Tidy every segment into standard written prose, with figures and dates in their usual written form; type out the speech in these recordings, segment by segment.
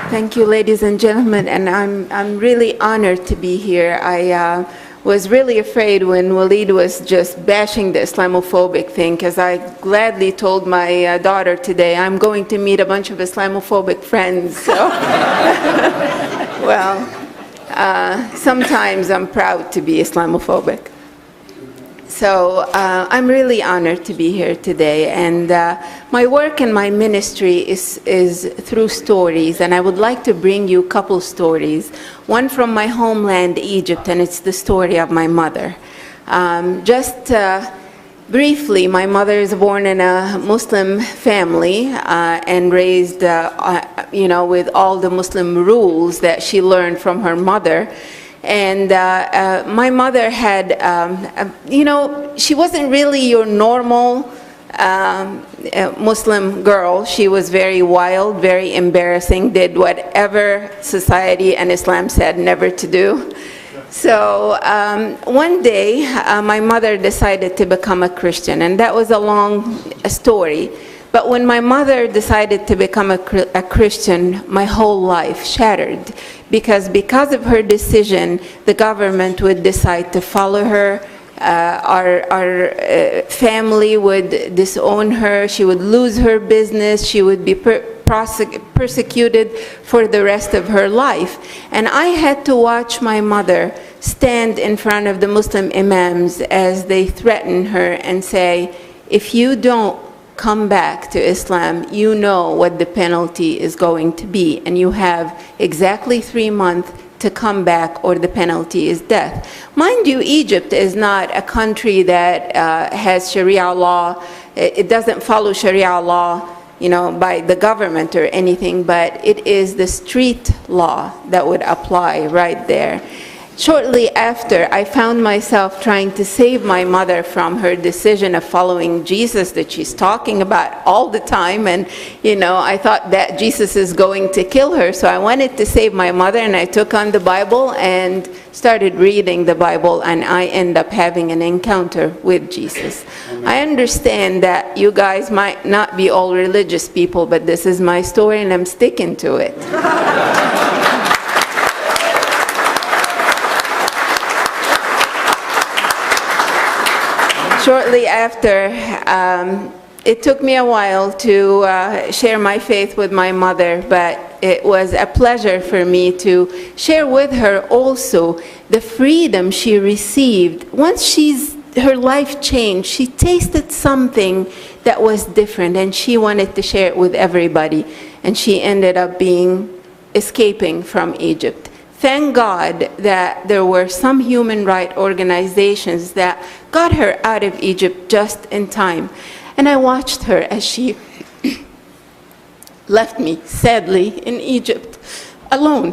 Thank you, ladies and gentlemen, and I'm really honored to be here. I was really afraid when Walid was just bashing the Islamophobic thing, because I gladly told my daughter today I'm going to meet a bunch of Islamophobic friends. So, well, sometimes I'm proud to be Islamophobic. So I'm really honored to be here today, and my work and my ministry is through stories, and I would like to bring you a couple stories. One from my homeland, Egypt, and it's the story of my mother. Just briefly, my mother is born in a Muslim family and raised, with all the Muslim rules that she learned from her mother. And my mother had, she wasn't really your normal Muslim girl. She was very wild, very embarrassing, did whatever society and Islam said never to do. So one day, my mother decided to become a Christian, and that was a long story. But when my mother decided to become a Christian, my whole life shattered. Because of her decision, the government would decide to follow her. Our family would disown her. She would lose her business. She would be persecuted for the rest of her life. And I had to watch my mother stand in front of the Muslim imams as they threaten her and say, if you don't come back to Islam, you know what the penalty is going to be, and you have exactly 3 months to come back or the penalty is death. Mind you, Egypt is not a country that has Sharia law. It doesn't follow Sharia law, by the government or anything, but it is the street law that would apply right there. Shortly after, I found myself trying to save my mother from her decision of following Jesus that she's talking about all the time. And, I thought that Jesus is going to kill her. So I wanted to save my mother, and I took on the Bible and started reading the Bible, and I ended up having an encounter with Jesus. I understand that you guys might not be all religious people, but this is my story, and I'm sticking to it. Shortly after, it took me a while to share my faith with my mother, but it was a pleasure for me to share with her also the freedom she received. Once her life changed, she tasted something that was different, and she wanted to share it with everybody, and she ended up escaping from Egypt. Thank God that there were some human rights organizations that got her out of Egypt just in time. And I watched her as she left me, sadly, in Egypt alone.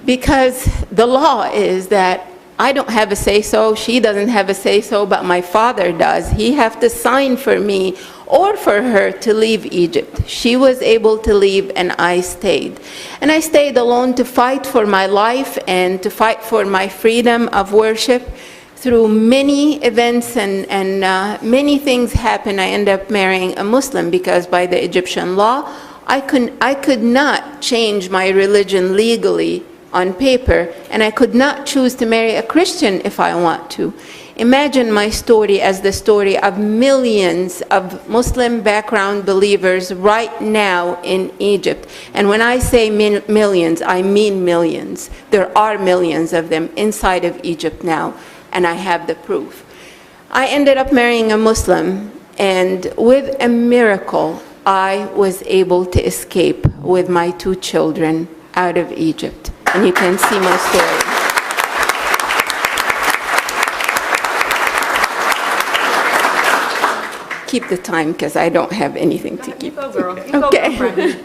Because the law is that I don't have a say-so, she doesn't have a say-so, but my father does. He has to sign for me or for her to leave Egypt. She was able to leave, and I stayed. And I stayed alone to fight for my life and to fight for my freedom of worship. Through many events and many things happened, I ended up marrying a Muslim, because by the Egyptian law, I could not change my religion legally on paper, and I could not choose to marry a Christian if I want to. Imagine my story as the story of millions of Muslim background believers right now in Egypt. And when I say millions, I mean millions. There are millions of them inside of Egypt now, and I have the proof. I ended up marrying a Muslim, and with a miracle, I was able to escape with my 2 children out of Egypt. And you can see my story. Keep the time, because I don't have anything to keep. Go, girl. Okay.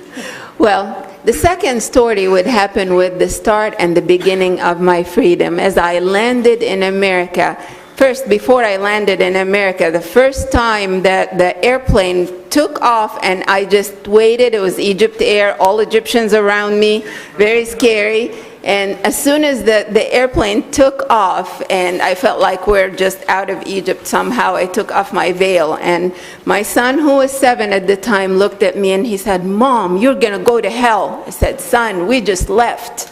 Well, the second story would happen with the start and the beginning of my freedom. As I landed in America, first, before I landed in America, the first time that the airplane took off and I just waited, it was Egypt Air, all Egyptians around me, very scary. And as soon as the airplane took off, and I felt like we're just out of Egypt somehow, I took off my veil. And my son, who was 7 at the time, looked at me and he said, "Mom, you're going to go to hell." I said, "Son, we just left."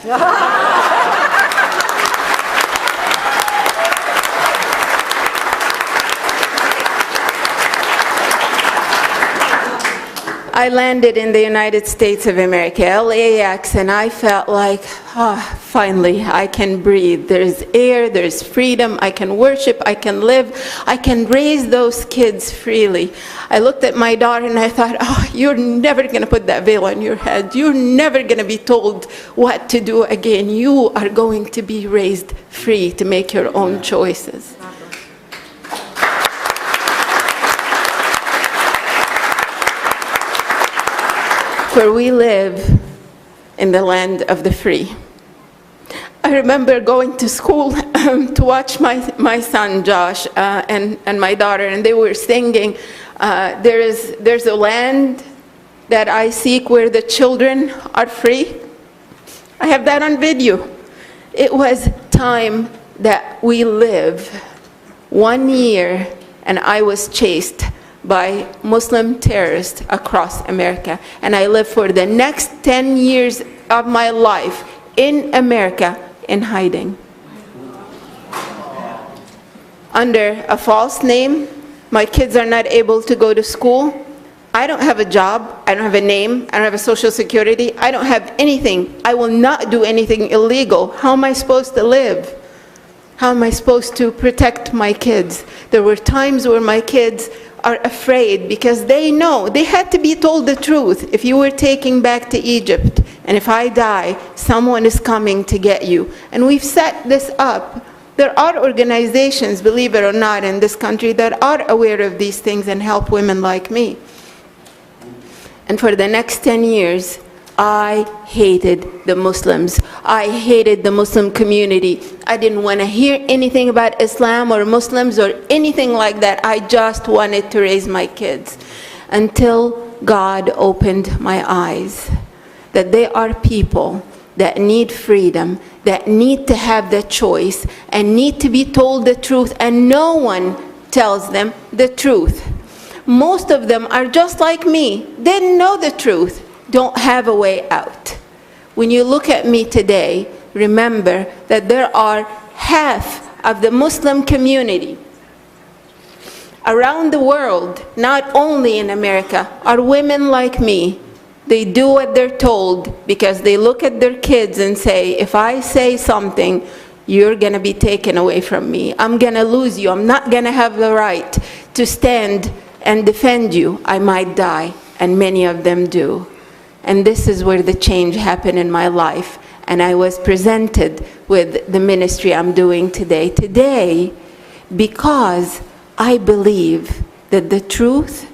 I landed in the United States of America, LAX, and I felt like, finally, I can breathe. There's air, there's freedom, I can worship, I can live, I can raise those kids freely. I looked at my daughter and I thought, you're never going to put that veil on your head. You're never going to be told what to do again. You are going to be raised free to make your own choices. For we live in the land of the free. I remember going to school to watch my son Josh and my daughter, and they were singing, there's a land that I seek where the children are free. I have that on video. It was time that we live. 1 year, and I was chased by Muslim terrorists across America. And I lived for the next 10 years of my life in America in hiding. Under a false name, my kids are not able to go to school. I don't have a job, I don't have a name, I don't have a social security, I don't have anything. I will not do anything illegal. How am I supposed to live? How am I supposed to protect my kids? There were times where my kids are afraid because they know they had to be told the truth. If you were taken back to Egypt and if I die, someone is coming to get you. And we've set this up. There are organizations, believe it or not, in this country that are aware of these things and help women like me. And for the next 10 years, I hated the Muslims. I hated the Muslim community. I didn't want to hear anything about Islam or Muslims or anything like that. I just wanted to raise my kids until God opened my eyes that they are people that need freedom, that need to have the choice and need to be told the truth, and no one tells them the truth. Most of them are just like me. They didn't know the truth, don't have a way out. When you look at me today, remember that there are half of the Muslim community around the world, not only in America, are women like me. They do what they're told because they look at their kids and say, if I say something, you're going to be taken away from me. I'm going to lose you. I'm not going to have the right to stand and defend you. I might die, and many of them do. And this is where the change happened in my life. And I was presented with the ministry I'm doing today. Today, because I believe that the truth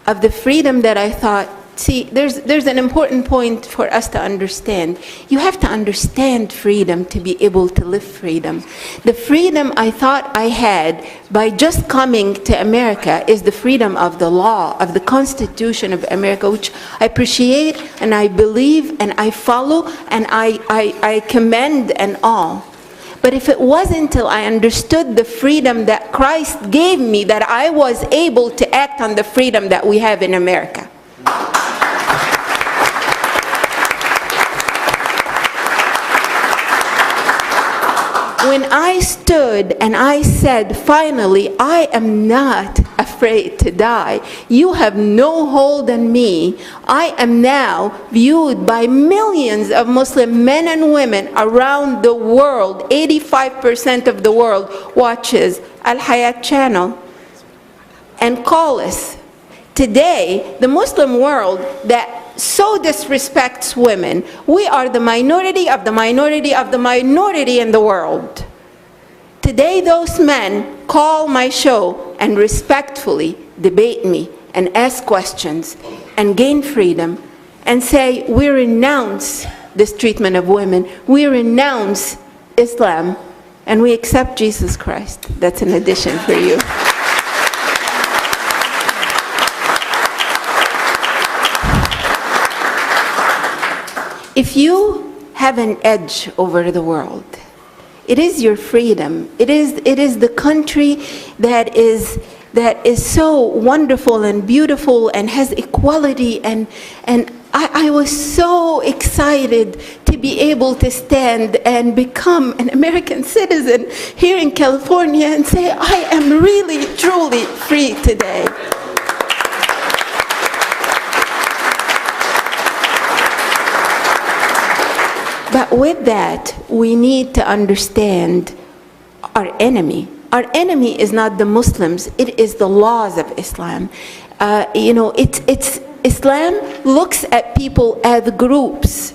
of the freedom that I thought, see, there's an important point for us to understand. You have to understand freedom to be able to live freedom. The freedom I thought I had by just coming to America is the freedom of the law, of the Constitution of America, which I appreciate and I believe and I follow and I commend and all. But if it wasn't until I understood the freedom that Christ gave me that I was able to act on the freedom that we have in America. When I stood and I said, finally, I am not afraid to die. You have no hold on me. I am now viewed by millions of Muslim men and women around the world. 85% of the world watches Al Hayat channel and call us. Today, the Muslim world that so disrespects women, we are the minority of the minority of the minority in the world. Today, those men call my show and respectfully debate me and ask questions and gain freedom and say, we renounce this treatment of women, we renounce Islam, and we accept Jesus Christ. That's an addition for you. If you have an edge over the world. It is your freedom. It is the country that is so wonderful and beautiful and has equality, and I was so excited to be able to stand and become an American citizen here in California and say, I am really, truly free today. But with that, we need to understand our enemy. Our enemy is not the Muslims, it is the laws of Islam. Islam looks at people as groups.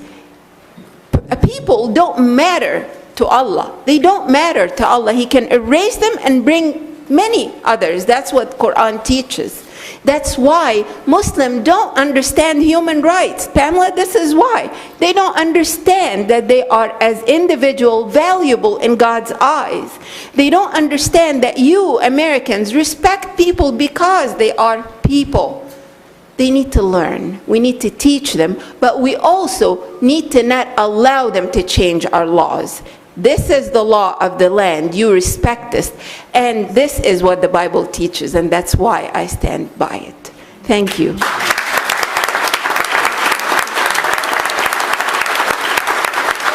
People don't matter to Allah. They don't matter to Allah. He can erase them and bring many others. That's what Quran teaches. That's why Muslims don't understand human rights. Pamela, this is why. They don't understand that they are, as individual, valuable in God's eyes. They don't understand that you, Americans, respect people because they are people. They need to learn. We need to teach them, but we also need to not allow them to change our laws. This is the law of the land. You respect this. And this is what the Bible teaches, and that's why I stand by it. Thank you.